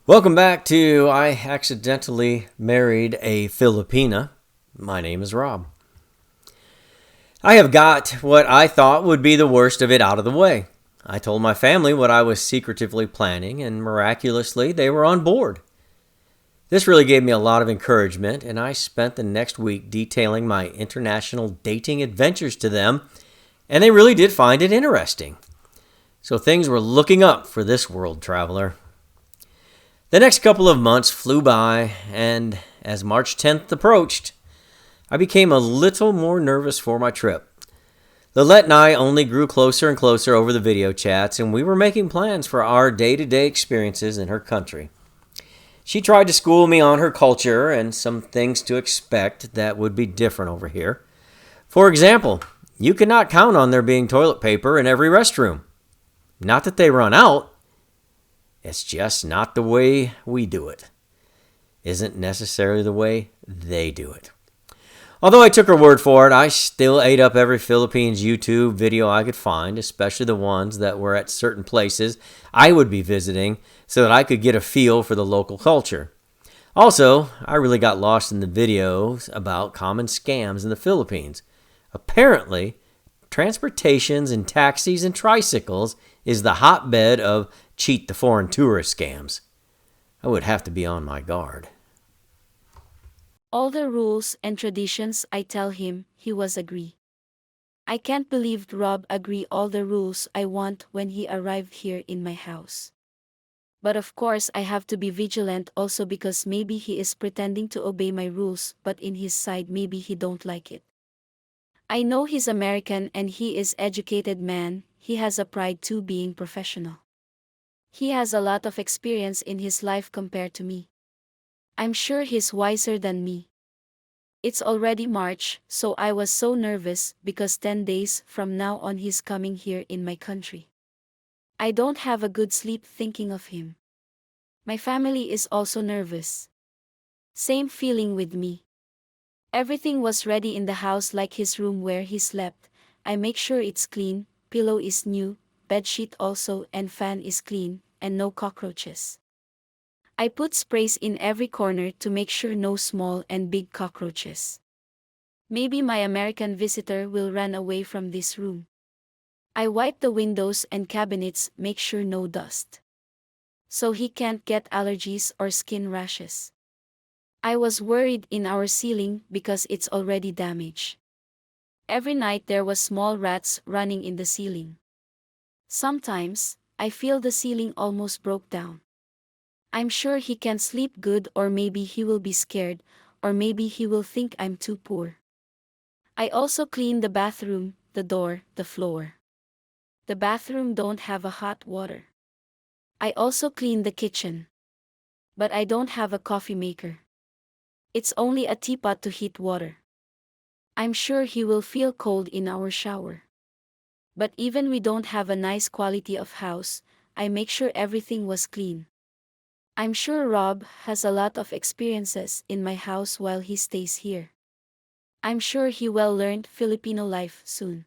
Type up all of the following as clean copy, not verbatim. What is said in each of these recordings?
Welcome back to I Accidentally Married a Filipina. My name is Rob. I have got what I thought would be the worst of it out of the way. I told my family what I was secretively planning, and miraculously, they were on board. This really gave me a lot of encouragement, and I spent the next week detailing my international dating adventures to them, and they really did find it interesting. So things were looking up for this world traveler. The next couple of months flew by, and as March 10th approached, I became a little more nervous for my trip. Lillette and I only grew closer and closer over the video chats, and we were making plans for our day-to-day experiences in her country. She tried to school me on her culture and some things to expect that would be different over here. For example, you cannot count on there being toilet paper in every restroom. Not that they run out. It's just not the way we do it. Isn't necessarily the way they do it. Although I took her word for it, I still ate up every Philippines YouTube video I could find, especially the ones that were at certain places I would be visiting so that I could get a feel for the local culture. Also, I really got lost in the videos about common scams in the Philippines. Apparently, transportations and taxis and tricycles is the hotbed of cheat the foreign tourist scams. I would have to be on my guard. All the rules and traditions I tell him, he was agree. I can't believe Rob agree all the rules I want when he arrived here in my house. But of course I have to be vigilant also because maybe he is pretending to obey my rules but in his side maybe he don't like it. I know he's American and he is educated man, he has a pride too being professional. He has a lot of experience in his life compared to me. I'm sure he's wiser than me. It's already March, so I was so nervous because 10 days from now on he's coming here in my country. I don't have a good sleep thinking of him. My family is also nervous. Same feeling with me. Everything was ready in the house like his room where he slept. I make sure it's clean, pillow is new, bedsheet also and fan is clean, and no cockroaches. I put sprays in every corner to make sure no small and big cockroaches. Maybe my American visitor will run away from this room. I wipe the windows and cabinets, make sure no dust. So he can't get allergies or skin rashes. I was worried in our ceiling because it's already damaged. Every night there was small rats running in the ceiling. Sometimes, I feel the ceiling almost broke down. I'm sure he can't sleep good or maybe he will be scared, or maybe he will think I'm too poor. I also clean the bathroom, the door, the floor. The bathroom don't have a hot water. I also clean the kitchen. But I don't have a coffee maker. It's only a teapot to heat water. I'm sure he will feel cold in our shower. But even we don't have a nice quality of house, I make sure everything was clean. I'm sure Rob has a lot of experiences in my house while he stays here. I'm sure he will learn Filipino life soon.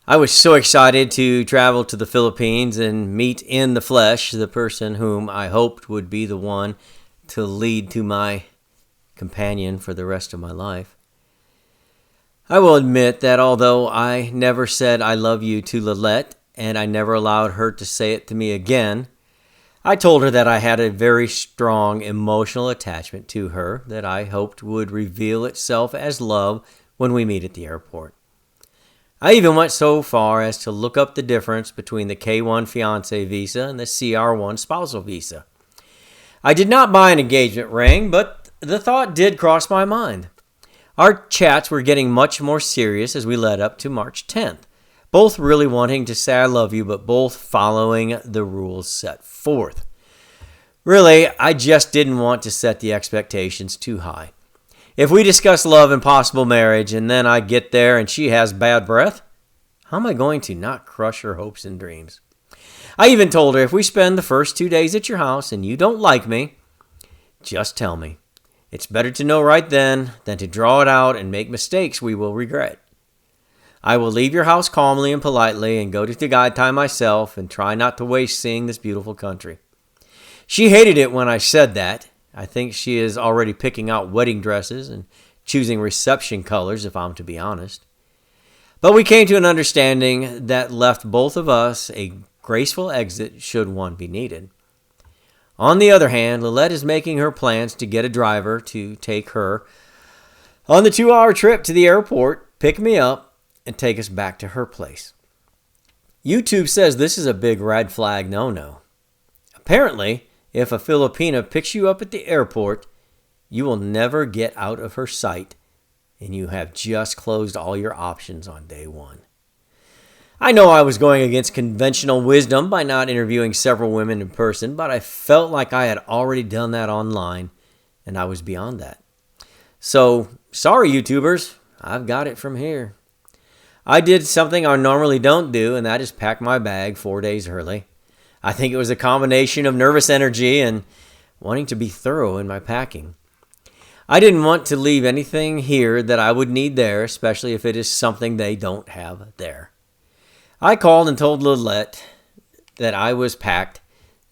I was so excited to travel to the Philippines and meet in the flesh the person whom I hoped would be the one to lead to my companion for the rest of my life. I will admit that although I never said I love you to Lillette, and I never allowed her to say it to me again, I told her that I had a very strong emotional attachment to her that I hoped would reveal itself as love when we meet at the airport. I even went so far as to look up the difference between the K-1 fiancé visa and the CR-1 spousal visa. I did not buy an engagement ring, but the thought did cross my mind. Our chats were getting much more serious as we led up to March 10th. Both really wanting to say I love you, but both following the rules set forth. Really, I just didn't want to set the expectations too high. If we discuss love and possible marriage, and then I get there and she has bad breath, how am I going to not crush her hopes and dreams? I even told her if we spend the first 2 days at your house and you don't like me, just tell me. It's better to know right then than to draw it out and make mistakes we will regret. I will leave your house calmly and politely and go to the guide time myself and try not to waste seeing this beautiful country. She hated it when I said that. I think she is already picking out wedding dresses and choosing reception colors, if I'm to be honest. But we came to an understanding that left both of us a graceful exit should one be needed. On the other hand, Lillette is making her plans to get a driver to take her on the 2-hour trip to the airport, pick me up, and take us back to her place. YouTube says this is a big red flag no-no. Apparently, if a Filipina picks you up at the airport, you will never get out of her sight, and you have just closed all your options on day one. I know I was going against conventional wisdom by not interviewing several women in person, but I felt like I had already done that online, and I was beyond that. So, sorry YouTubers, I've got it from here. I did something I normally don't do, and that is pack my bag 4 days early. I think it was a combination of nervous energy and wanting to be thorough in my packing. I didn't want to leave anything here that I would need there, especially if it is something they don't have there. I called and told Lillette that I was packed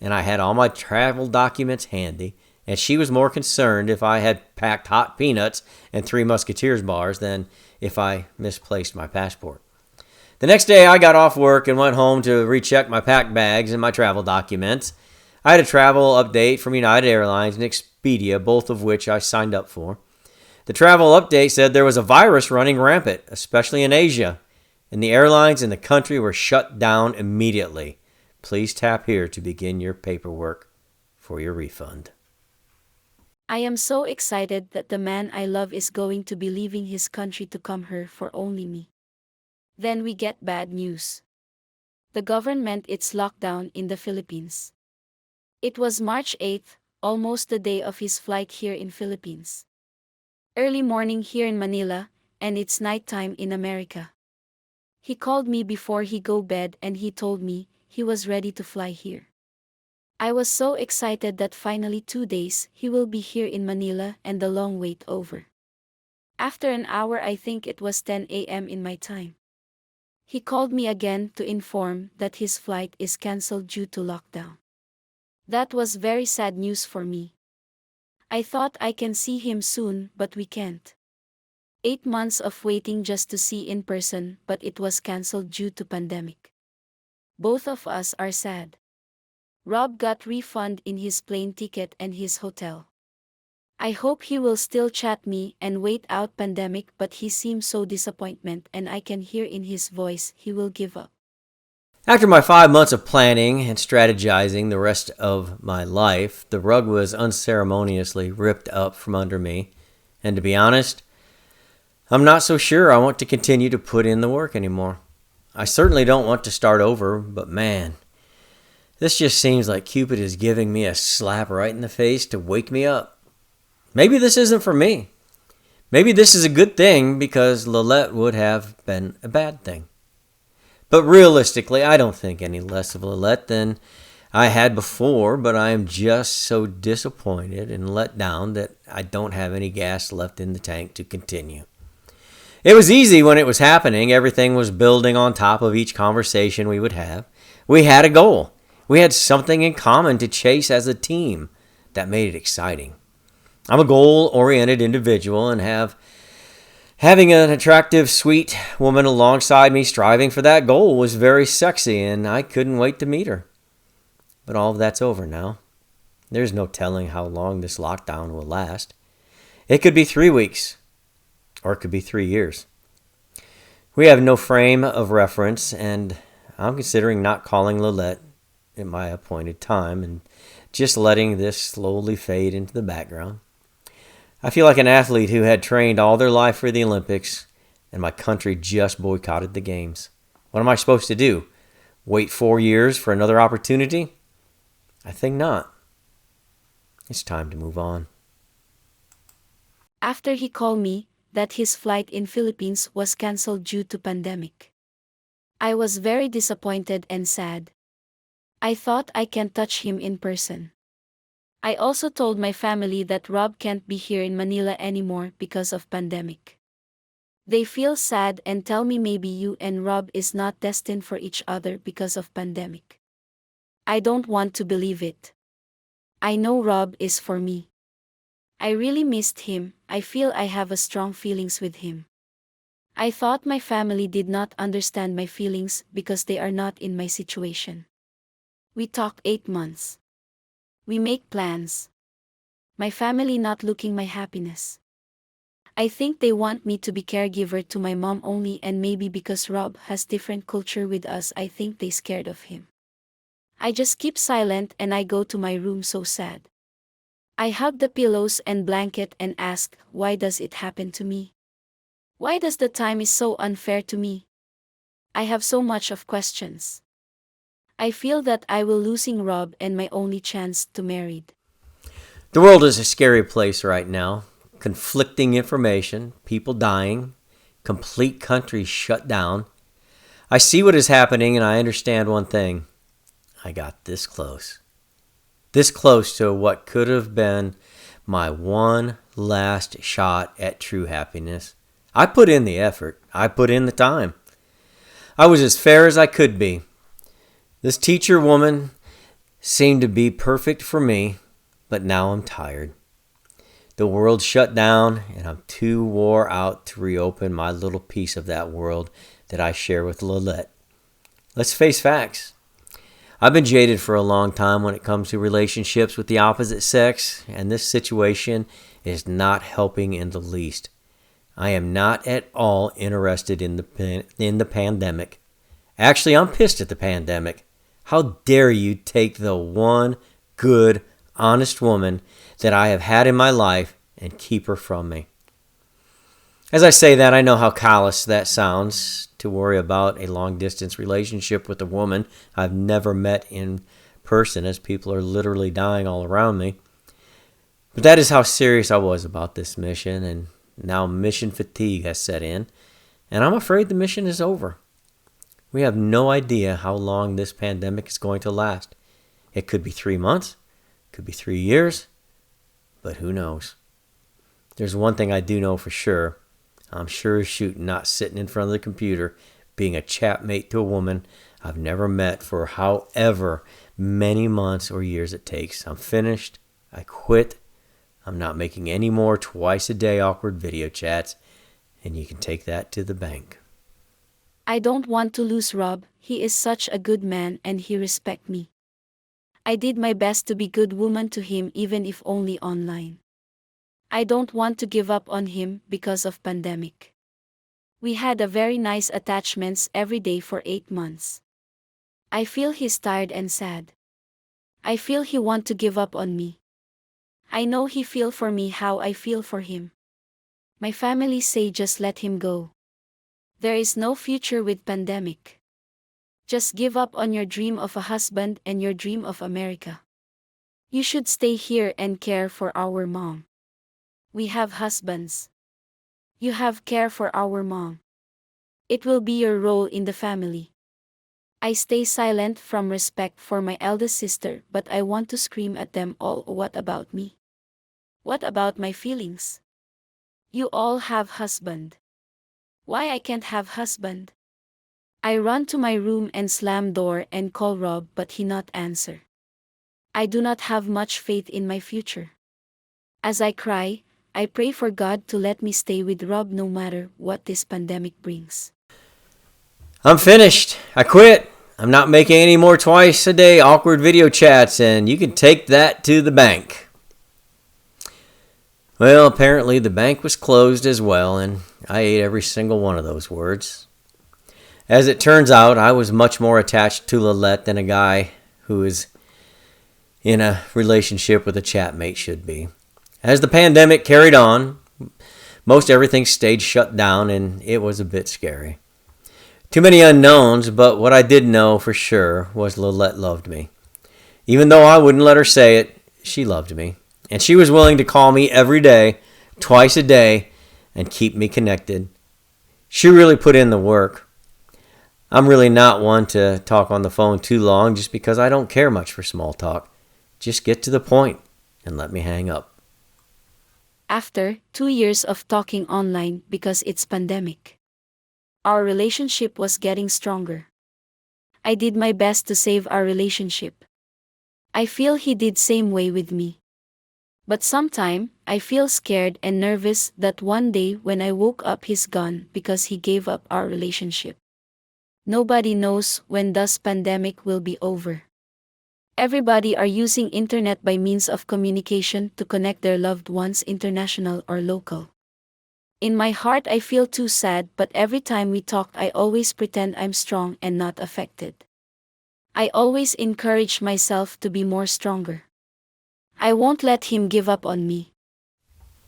and I had all my travel documents handy, and she was more concerned if I had packed hot peanuts and 3 Musketeers bars than if I misplaced my passport. The next day I got off work and went home to recheck my packed bags and my travel documents. I had a travel update from United Airlines and Expedia, both of which I signed up for. The travel update said there was a virus running rampant, especially in Asia, and the airlines in the country were shut down immediately. Please tap here to begin your paperwork for your refund. I am so excited that the man I love is going to be leaving his country to come here for only me. Then we get bad news. The government it's lockdown in the Philippines. It was March 8th, almost the day of his flight here in Philippines. Early morning here in Manila, and it's nighttime in America. He called me before he go bed and he told me he was ready to fly here. I was so excited that finally 2 days he will be here in Manila and the long wait over. After an hour, I think it was 10 a.m. in my time, he called me again to inform that his flight is cancelled due to lockdown. That was very sad news for me. I thought I can see him soon, but we can't. 8 months of waiting just to see in person, but it was cancelled due to pandemic. Both of us are sad. Rob got refund in his plane ticket and his hotel. I hope he will still chat me and wait out pandemic, but he seems so disappointment and I can hear in his voice he will give up. After my 5 months of planning and strategizing the rest of my life, the rug was unceremoniously ripped up from under me. And to be honest, I'm not so sure I want to continue to put in the work anymore. I certainly don't want to start over, but man, this just seems like Cupid is giving me a slap right in the face to wake me up. Maybe this isn't for me. Maybe this is a good thing because Lillette would have been a bad thing. But realistically, I don't think any less of Lillette than I had before, but I am just so disappointed and let down that I don't have any gas left in the tank to continue. It was easy when it was happening. Everything was building on top of each conversation we would have. We had a goal. We had something in common to chase as a team that made it exciting. I'm a goal-oriented individual, and having an attractive, sweet woman alongside me striving for that goal was very sexy, and I couldn't wait to meet her. But all of that's over now. There's no telling how long this lockdown will last. It could be 3 weeks, or it could be 3 years. We have no frame of reference, and I'm considering not calling Lillette at my appointed time and just letting this slowly fade into the background. I feel like an athlete who had trained all their life for the Olympics, and my country just boycotted the games. What am I supposed to do? Wait 4 years for another opportunity? I think not. It's time to move on. After he called me that his flight in Philippines was cancelled due to pandemic, I was very disappointed and sad. I thought I can't touch him in person. I also told my family that Rob can't be here in Manila anymore because of pandemic. They feel sad and tell me maybe you and Rob is not destined for each other because of pandemic. I don't want to believe it. I know Rob is for me. I really missed him. I feel I have a strong feelings with him. I thought my family did not understand my feelings because they are not in my situation. We talk 8 months. We make plans. My family not looking my happiness. I think they want me to be caregiver to my mom only, and maybe because Rob has different culture with us, I think they scared of him. I just keep silent and I go to my room so sad. I hug the pillows and blanket and ask, why does it happen to me? Why does the time is so unfair to me? I have so much of questions. I feel that I will losing Rob and my only chance to married. The world is a scary place right now. Conflicting information, people dying, complete countries shut down. I see what is happening and I understand one thing. I got this close. This close to what could have been my one last shot at true happiness. I put in the effort. I put in the time. I was as fair as I could be. This teacher woman seemed to be perfect for me, but now I'm tired. The world shut down, and I'm too wore out to reopen my little piece of that world that I share with Lillette. Let's face facts. I've been jaded for a long time when it comes to relationships with the opposite sex, and this situation is not helping in the least. I am not at all interested in the pandemic. Actually, I'm pissed at the pandemic. How dare you take the one good, honest woman that I have had in my life and keep her from me? As I say that, I know how callous that sounds, to worry about a long-distance relationship with a woman I've never met in person, as people are literally dying all around me. But that is how serious I was about this mission, and now mission fatigue has set in, and I'm afraid the mission is over. We have no idea how long this pandemic is going to last. It could be 3 months, it could be 3 years, but who knows? There's one thing I do know for sure. I'm sure as shooting not sitting in front of the computer being a chat mate to a woman I've never met for however many months or years it takes. I'm finished. I quit. I'm not making any more twice a day awkward video chats, and you can take that to the bank. I don't want to lose Rob. He is such a good man and he respect me. I did my best to be good woman to him, even if only online. I don't want to give up on him because of pandemic. We had a very nice attachments every day for 8 months. I feel he's tired and sad. I feel he want to give up on me. I know he feel for me how I feel for him. My family say just let him go. There is no future with pandemic. Just give up on your dream of a husband and your dream of America. You should stay here and care for our mom. We have husbands. You have care for our mom. It will be your role in the family. I stay silent from respect for my eldest sister, but I want to scream at them all. What about me? What about my feelings? You all have husband. Why I can't have husband? I run to my room and slam door and call Rob, but he not answer. I do not have much faith in my future. As I cry, I pray for God to let me stay with Rob no matter what this pandemic brings. I'm finished. I quit. I'm not making any more twice a day awkward video chats, and you can take that to the bank. Well, apparently the bank was closed as well, and I ate every single one of those words. As it turns out, I was much more attached to Lillette than a guy who is in a relationship with a chatmate should be. As the pandemic carried on, most everything stayed shut down, and it was a bit scary. Too many unknowns, but what I did know for sure was Lillette loved me. Even though I wouldn't let her say it, she loved me. And she was willing to call me every day, twice a day, and keep me connected. She really put in the work. I'm really not one to talk on the phone too long just because I don't care much for small talk. Just get to the point and let me hang up. After 2 years of talking online because it's pandemic, our relationship was getting stronger. I did my best to save our relationship. I feel he did same way with me. But sometime, I feel scared and nervous that one day when I woke up he's gone because he gave up our relationship. Nobody knows when this pandemic will be over. Everybody are using internet by means of communication to connect their loved ones international or local. In my heart I feel too sad, but every time we talk I always pretend I'm strong and not affected. I always encourage myself to be more stronger. I won't let him give up on me.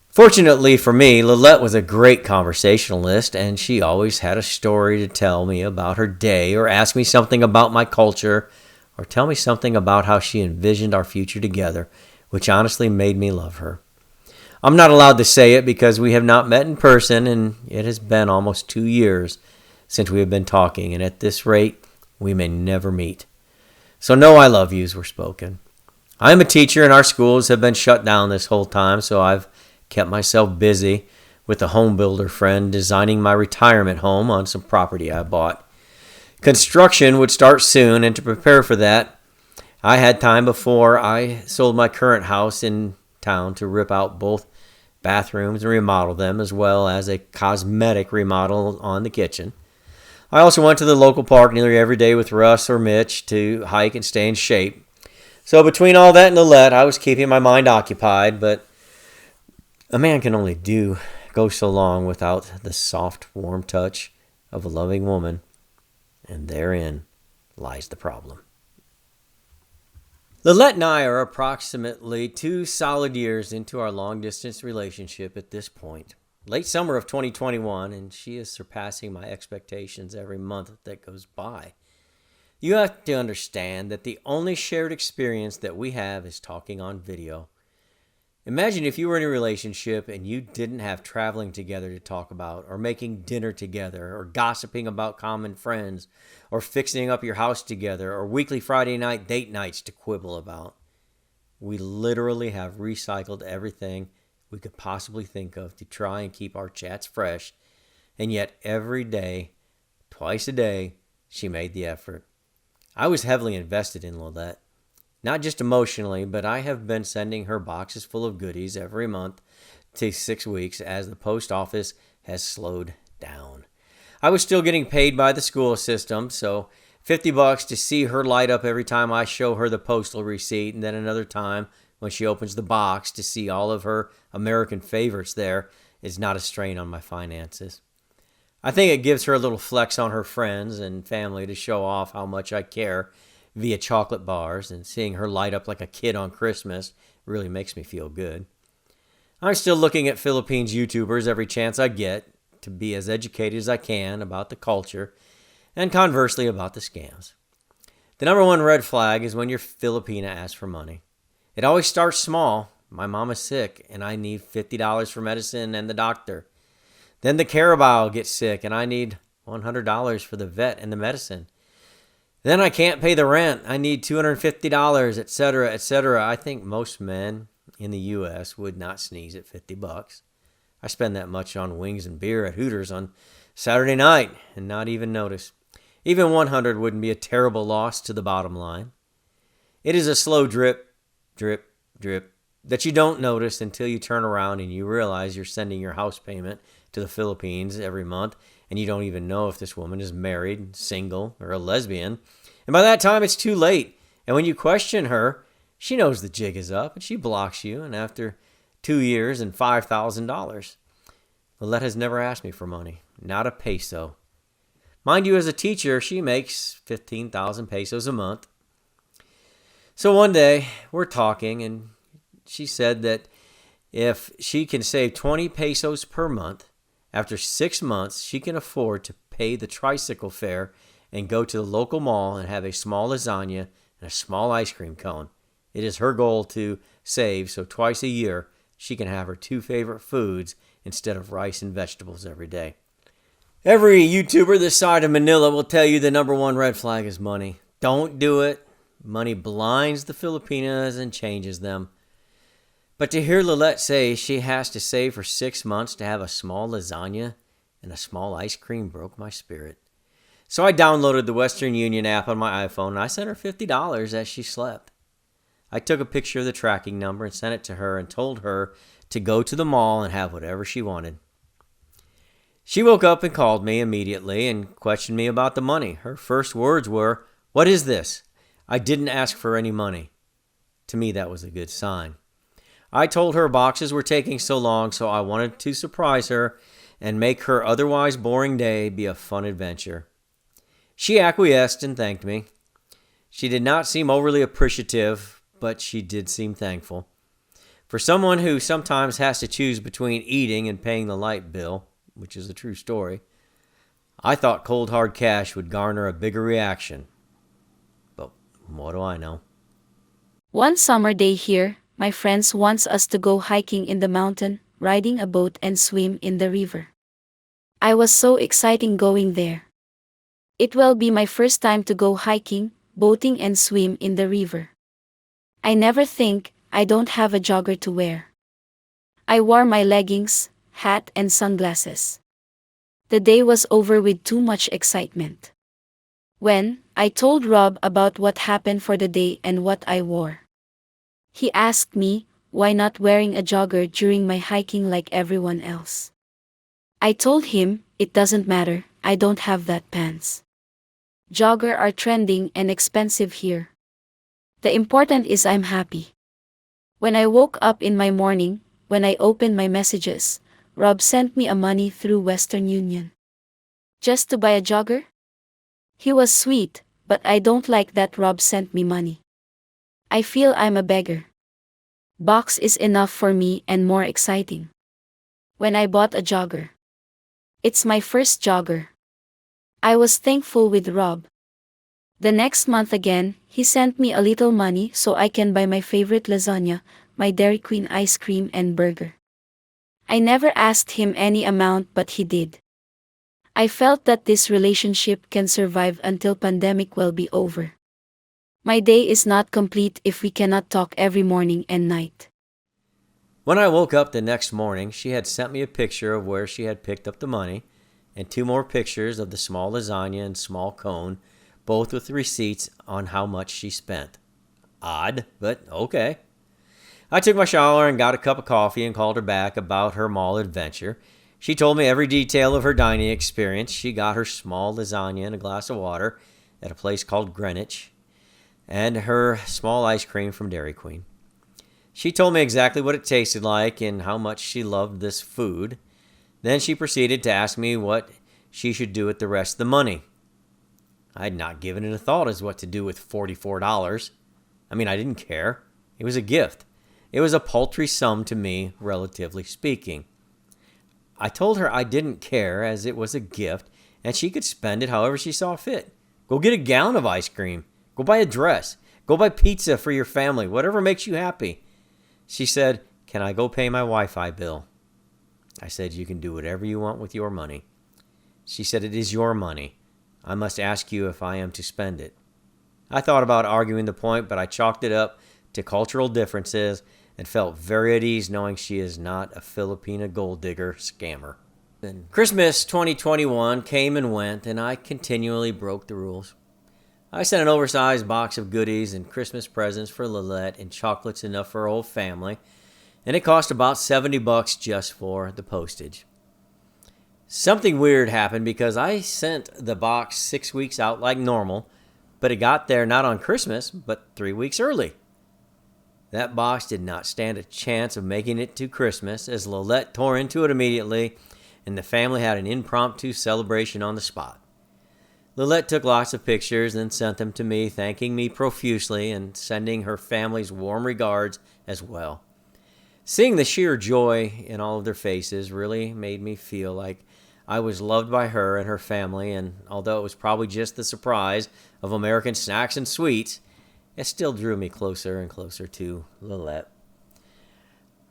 Fortunately for me, Lillette was a great conversationalist, and she always had a story to tell me about her day, or ask me something about my culture, or tell me something about how she envisioned our future together, which honestly made me love her. I'm not allowed to say it because we have not met in person, and it has been almost 2 years since we have been talking, and at this rate, we may never meet. So no I love yous were spoken. I am a teacher, and our schools have been shut down this whole time, so I've kept myself busy with a home builder friend designing my retirement home on some property I bought. Construction would start soon, and to prepare for that, I had time before I sold my current house in town to rip out both bathrooms and remodel them, as well as a cosmetic remodel on the kitchen. I also went to the local park nearly every day with Russ or Mitch to hike and stay in shape. So between all that and Lillette, I was keeping my mind occupied, but a man can only go so long without the soft, warm touch of a loving woman, and therein lies the problem. Lillette and I are approximately 2 solid years into our long-distance relationship at this point. Late summer of 2021, and she is surpassing my expectations every month that goes by. You have to understand that the only shared experience that we have is talking on video. Imagine if you were in a relationship and you didn't have traveling together to talk about, or making dinner together, or gossiping about common friends, or fixing up your house together, or weekly Friday night date nights to quibble about. We literally have recycled everything we could possibly think of to try and keep our chats fresh, and yet every day, twice a day, she made the effort. I was heavily invested in Lillette. Not just emotionally, but I have been sending her boxes full of goodies every month to 6 weeks as the post office has slowed down. I was still getting paid by the school system, so $50 to see her light up every time I show her the postal receipt, and then another time when she opens the box to see all of her American favorites there is not a strain on my finances. I think it gives her a little flex on her friends and family to show off how much I care via chocolate bars, and seeing her light up like a kid on Christmas really makes me feel good. I'm still looking at Philippines YouTubers every chance I get to be as educated as I can about the culture, and conversely about the scams. The number one red flag is when your Filipina asks for money. It always starts small. My mom is sick and I need $50 for medicine and the doctor. Then the Carabao gets sick and I need $100 for the vet and the medicine. Then I can't pay the rent. I need $250, etc., etc. I think most men in the U.S. would not sneeze at $50. I spend that much on wings and beer at Hooters on Saturday night and not even notice. Even 100 wouldn't be a terrible loss to the bottom line. It is a slow drip, drip, drip that you don't notice until you turn around and you realize you're sending your house payment to the Philippines every month, and you don't even know if this woman is married, single, or a lesbian. And by that time, it's too late. And when you question her, she knows the jig is up, and she blocks you, and after 2 years and $5,000. Lillette has never asked me for money, not a peso. Mind you, as a teacher, she makes 15,000 pesos a month. So one day, we're talking, and she said that if she can save 20 pesos per month, after 6 months, she can afford to pay the tricycle fare and go to the local mall and have a small lasagna and a small ice cream cone. It is her goal to save, so twice a year, she can have her 2 favorite foods instead of rice and vegetables every day. Every YouTuber this side of Manila will tell you the number one red flag is money. Don't do it. Money blinds the Filipinas and changes them. But to hear Lillette say she has to save for 6 months to have a small lasagna and a small ice cream broke my spirit. So I downloaded the Western Union app on my iPhone and I sent her $50 as she slept. I took a picture of the tracking number and sent it to her and told her to go to the mall and have whatever she wanted. She woke up and called me immediately and questioned me about the money. Her first words were, "What is this? I didn't ask for any money." To me, that was a good sign. I told her boxes were taking so long, so I wanted to surprise her and make her otherwise boring day be a fun adventure. She acquiesced and thanked me. She did not seem overly appreciative, but she did seem thankful. For someone who sometimes has to choose between eating and paying the light bill, which is a true story, I thought cold hard cash would garner a bigger reaction. But what do I know? One summer day here, my friends wants us to go hiking in the mountain, riding a boat and swim in the river. I was so excited going there. It will be my first time to go hiking, boating and swim in the river. I never think I don't have a jogger to wear. I wore my leggings, hat and sunglasses. The day was over with too much excitement. When I told Rob about what happened for the day and what I wore, he asked me, why not wearing a jogger during my hiking like everyone else? I told him, it doesn't matter, I don't have that pants. Jogger are trending and expensive here. The important is I'm happy. When I woke up in my morning, when I opened my messages, Rob sent me a money through Western Union. Just to buy a jogger? He was sweet, but I don't like that Rob sent me money. I feel I'm a beggar. Box is enough for me and more exciting. When I bought a jogger. It's my first jogger. I was thankful with Rob. The next month again, he sent me a little money so I can buy my favorite lasagna, my Dairy Queen ice cream and burger. I never asked him any amount but he did. I felt that this relationship can survive until pandemic will be over. My day is not complete if we cannot talk every morning and night. When I woke up the next morning, she had sent me a picture of where she had picked up the money and 2 more pictures of the small lasagna and small cone, both with receipts on how much she spent. Odd, but okay. I took my shower and got a cup of coffee and called her back about her mall adventure. She told me every detail of her dining experience. She got her small lasagna and a glass of water at a place called Greenwich, and her small ice cream from Dairy Queen. She told me exactly what it tasted like and how much she loved this food. Then she proceeded to ask me what she should do with the rest of the money. I had not given it a thought as what to do with $44. I didn't care. It was a gift. It was a paltry sum to me, relatively speaking. I told her I didn't care as it was a gift and she could spend it however she saw fit. Go get a gallon of ice cream. Go buy a dress. Go buy pizza for your family, whatever makes you happy. She said, "Can I go pay my Wi-Fi bill?" I said, "You can do whatever you want with your money." She said, "It is your money. I must ask you if I am to spend it." I thought about arguing the point, but I chalked it up to cultural differences and felt very at ease knowing she is not a Filipina gold digger scammer. Then Christmas 2021 came and went, and I continually broke the rules. I sent an oversized box of goodies and Christmas presents for Lillette and chocolates enough for her whole family, and it cost about $70 just for the postage. Something weird happened because I sent the box 6 weeks out like normal, but it got there not on Christmas, but 3 weeks early. That box did not stand a chance of making it to Christmas as Lillette tore into it immediately, and the family had an impromptu celebration on the spot. Lillette took lots of pictures and sent them to me, thanking me profusely and sending her family's warm regards as well. Seeing the sheer joy in all of their faces really made me feel like I was loved by her and her family, and although it was probably just the surprise of American snacks and sweets, it still drew me closer and closer to Lillette.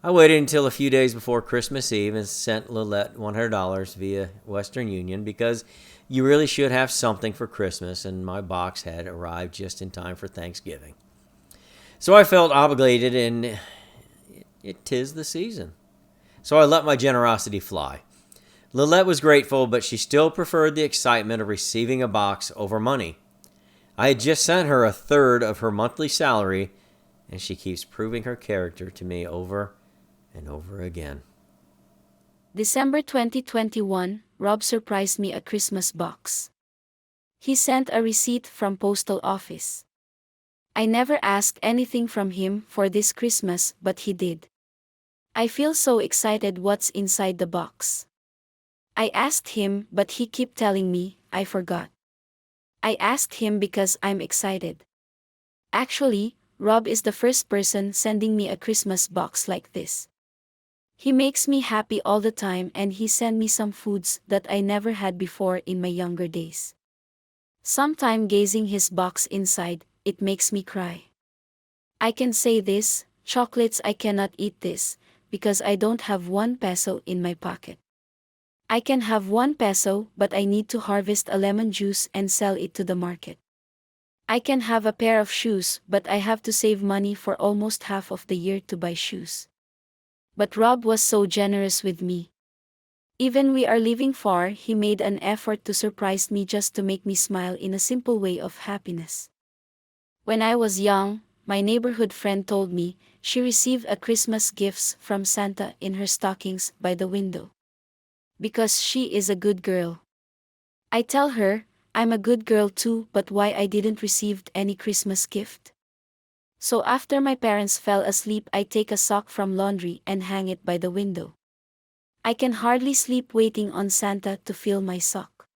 I waited until a few days before Christmas Eve and sent Lillette $100 via Western Union because you really should have something for Christmas, and my box had arrived just in time for Thanksgiving. So I felt obligated, and it 'tis the season. So I let my generosity fly. Lillette was grateful, but she still preferred the excitement of receiving a box over money. I had just sent her a third of her monthly salary, and she keeps proving her character to me over and over again. December 2021, Rob surprised me a Christmas box. He sent a receipt from postal office. I never asked anything from him for this Christmas, but he did. I feel so excited what's inside the box. I asked him, but he kept telling me, I forgot. I asked him because I'm excited. Actually, Rob is the first person sending me a Christmas box like this. He makes me happy all the time and he sent me some foods that I never had before in my younger days. Sometime gazing his box inside, it makes me cry. I can say this, chocolates I cannot eat this, because I don't have 1 peso in my pocket. I can have 1 peso but I need to harvest a lemon juice and sell it to the market. I can have a pair of shoes but I have to save money for almost half of the year to buy shoes. But Rob was so generous with me. Even we are living far, he made an effort to surprise me just to make me smile in a simple way of happiness. When I was young, my neighborhood friend told me she received a Christmas gifts from Santa in her stockings by the window. Because she is a good girl. I tell her, I'm a good girl too, but why I didn't receive any Christmas gift? So after my parents fell asleep, I take a sock from laundry and hang it by the window. I can hardly sleep waiting on Santa to fill my sock.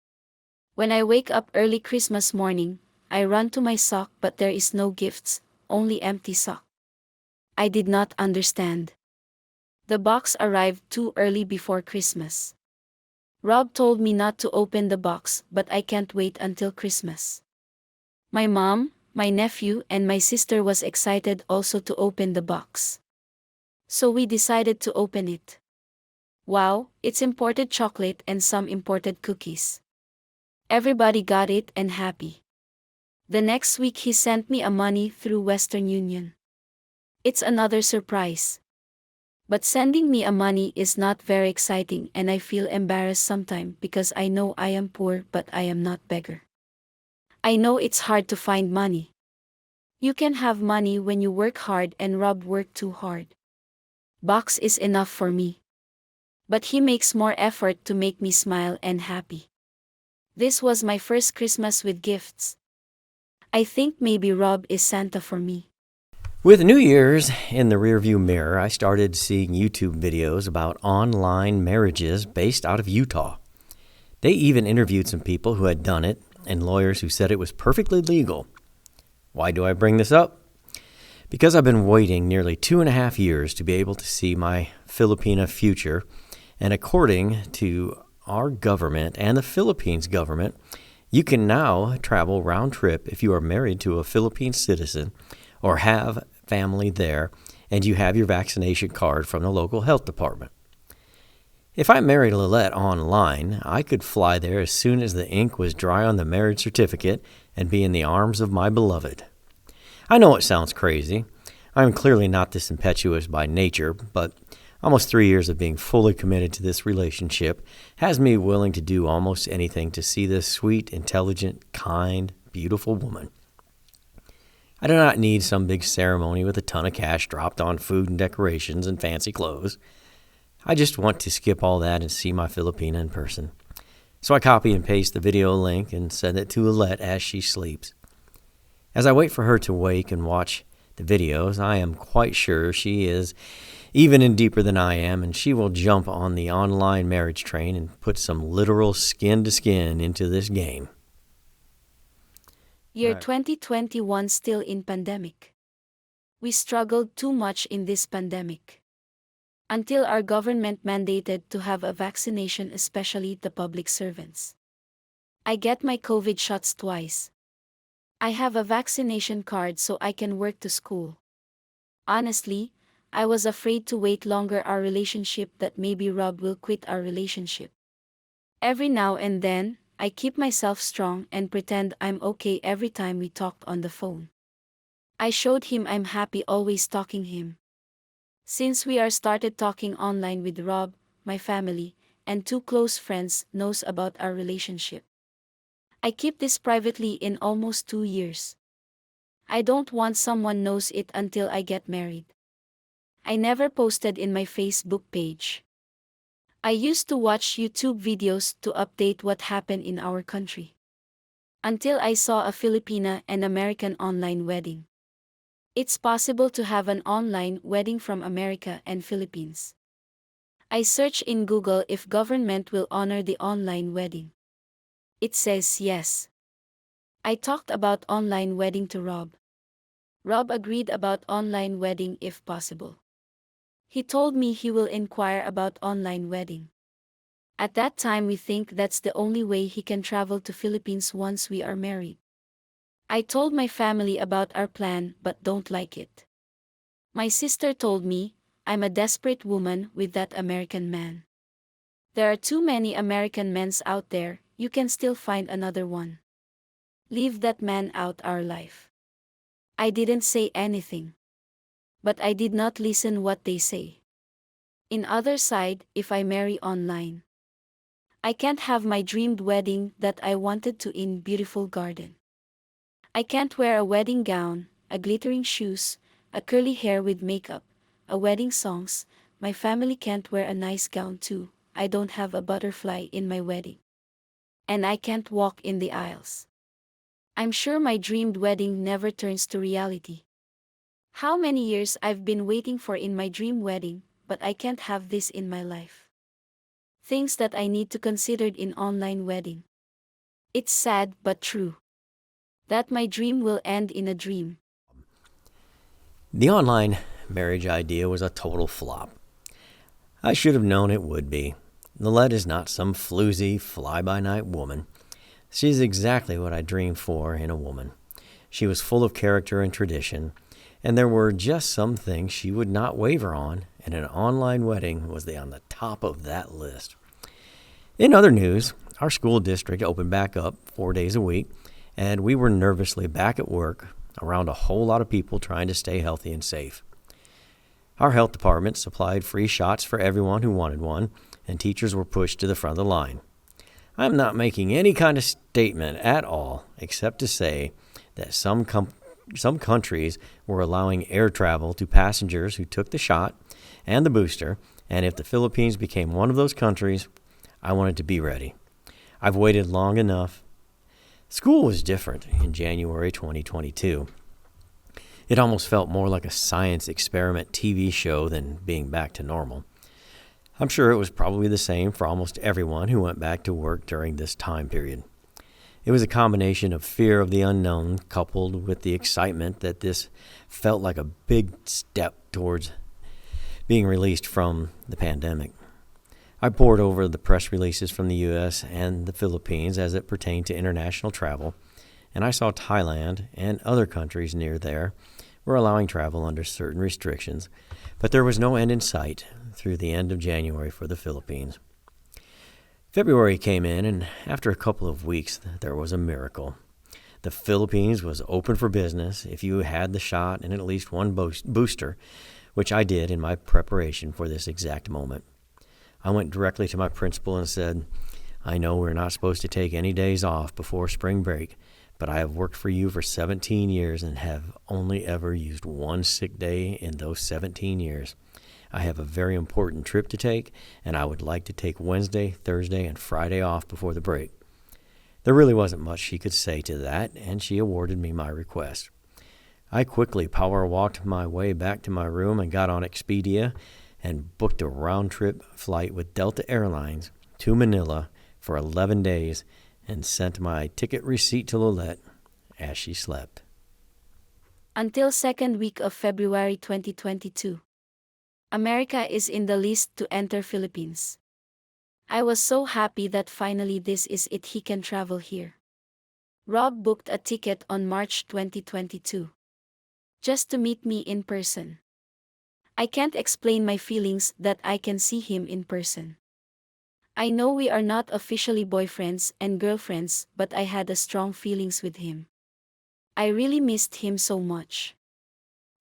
When I wake up early Christmas morning, I run to my sock but there is no gifts, only empty sock. I did not understand. The box arrived too early before Christmas. Rob told me not to open the box, but I can't wait until Christmas. My mom, my nephew and my sister was excited also to open the box. So we decided to open it. Wow, it's imported chocolate and some imported cookies. Everybody got it and happy. The next week he sent me a money through Western Union. It's another surprise. But sending me a money is not very exciting and I feel embarrassed sometimes because I know I am poor but I am not beggar. I know it's hard to find money. You can have money when you work hard and Rob worked too hard. Box is enough for me. But he makes more effort to make me smile and happy. This was my first Christmas with gifts. I think maybe Rob is Santa for me. With New Year's in the rearview mirror, I started seeing YouTube videos about online marriages based out of Utah. They even interviewed some people who had done it and lawyers who said it was perfectly legal. Why do I bring this up? Because I've been waiting nearly 2.5 years to be able to see my Filipina future, and according to our government and the Philippines government, you can now travel round trip if you are married to a Philippine citizen or have family there and you have your vaccination card from the local health department. If I married Lillette online, I could fly there as soon as the ink was dry on the marriage certificate and be in the arms of my beloved. I know it sounds crazy. I am clearly not this impetuous by nature, but almost 3 years of being fully committed to this relationship has me willing to do almost anything to see this sweet, intelligent, kind, beautiful woman. I do not need some big ceremony with a ton of cash dropped on food and decorations and fancy clothes. I just want to skip all that and see my Filipina in person. So I copy and paste the video link and send it to Lillette as she sleeps. As I wait for her to wake and watch the videos, I am quite sure she is even in deeper than I am, and she will jump on the online marriage train and put some literal skin to skin into this game. Year Right. 2021 still in pandemic. We struggled too much in this pandemic. Until our government mandated to have a vaccination, especially the public servants. I get my COVID shots twice. I have a vaccination card so I can work to school. Honestly, I was afraid to wait longer our relationship that maybe Rob will quit our relationship. Every now and then, I keep myself strong and pretend I'm okay every time we talked on the phone. I showed him I'm happy always talking him. Since we are started talking online with Rob, my family, and 2 close friends knows about our relationship. I keep this privately in almost 2 years. I don't want someone knows it until I get married. I never posted in my Facebook page. I used to watch YouTube videos to update what happened in our country. Until I saw a Filipina and American online wedding. It's possible to have an online wedding from America and Philippines. I search in Google if government will honor the online wedding. It says yes. I talked about online wedding to Rob. Rob agreed about online wedding if possible. He told me he will inquire about online wedding. At that time we think that's the only way he can travel to Philippines once we are married. I told my family about our plan but don't like it. My sister told me, I'm a desperate woman with that American man. There are too many American men out there, you can still find another one. Leave that man out our life. I didn't say anything. But I did not listen what they say. In other side, if I marry online, I can't have my dreamed wedding that I wanted to in beautiful garden. I can't wear a wedding gown, a glittering shoes, a curly hair with makeup, a wedding songs. My family can't wear a nice gown too. I don't have a butterfly in my wedding. And I can't walk in the aisles. I'm sure my dreamed wedding never turns to reality. How many years I've been waiting for in my dream wedding, but I can't have this in my life. Things that I need to consider in online wedding. It's sad but true. That my dream will end in a dream. The online marriage idea was a total flop. I should have known it would be. Lillette is not some floozy, fly-by-night woman. She's exactly what I dreamed for in a woman. She was full of character and tradition, and there were just some things she would not waver on, and an online wedding was on the top of that list. In other news, our school district opened back up 4 days a week, and we were nervously back at work around a whole lot of people trying to stay healthy and safe. Our health department supplied free shots for everyone who wanted one, and teachers were pushed to the front of the line. I'm not making any kind of statement at all, except to say that some countries were allowing air travel to passengers who took the shot and the booster, and if the Philippines became one of those countries, I wanted to be ready. I've waited long enough. School was different in January 2022. It almost felt more like a science experiment TV show than being back to normal. I'm sure it was probably the same for almost everyone who went back to work during this time period. It was a combination of fear of the unknown coupled with the excitement that this felt like a big step towards being released from the pandemic. I pored over the press releases from the U.S. and the Philippines as it pertained to international travel, and I saw Thailand and other countries near there were allowing travel under certain restrictions, but there was no end in sight through the end of January for the Philippines. February came in, and after a couple of weeks, there was a miracle. The Philippines was open for business if you had the shot and at least one booster, which I did in my preparation for this exact moment. I went directly to my principal and said, I know we're not supposed to take any days off before spring break, but I have worked for you for 17 years and have only ever used one sick day in those 17 years. I have a very important trip to take, and I would like to take Wednesday, Thursday, and Friday off before the break. There really wasn't much she could say to that, and she awarded me my request. I quickly power walked my way back to my room and got on Expedia and booked a round-trip flight with Delta Airlines to Manila for 11 days and sent my ticket receipt to Lillette as she slept. Until second week of February 2022. America is in the list to enter Philippines. I was so happy that finally this is it, he can travel here. Rob booked a ticket on March 2022. Just to meet me in person. I can't explain my feelings that I can see him in person. I know we are not officially boyfriends and girlfriends, but I had a strong feelings with him. I really missed him so much.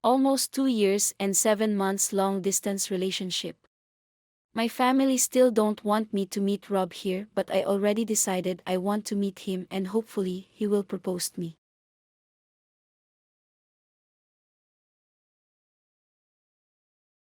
Almost 2 years and 7 months long distance relationship. My family still don't want me to meet Rob here, but I already decided I want to meet him and hopefully he will propose me.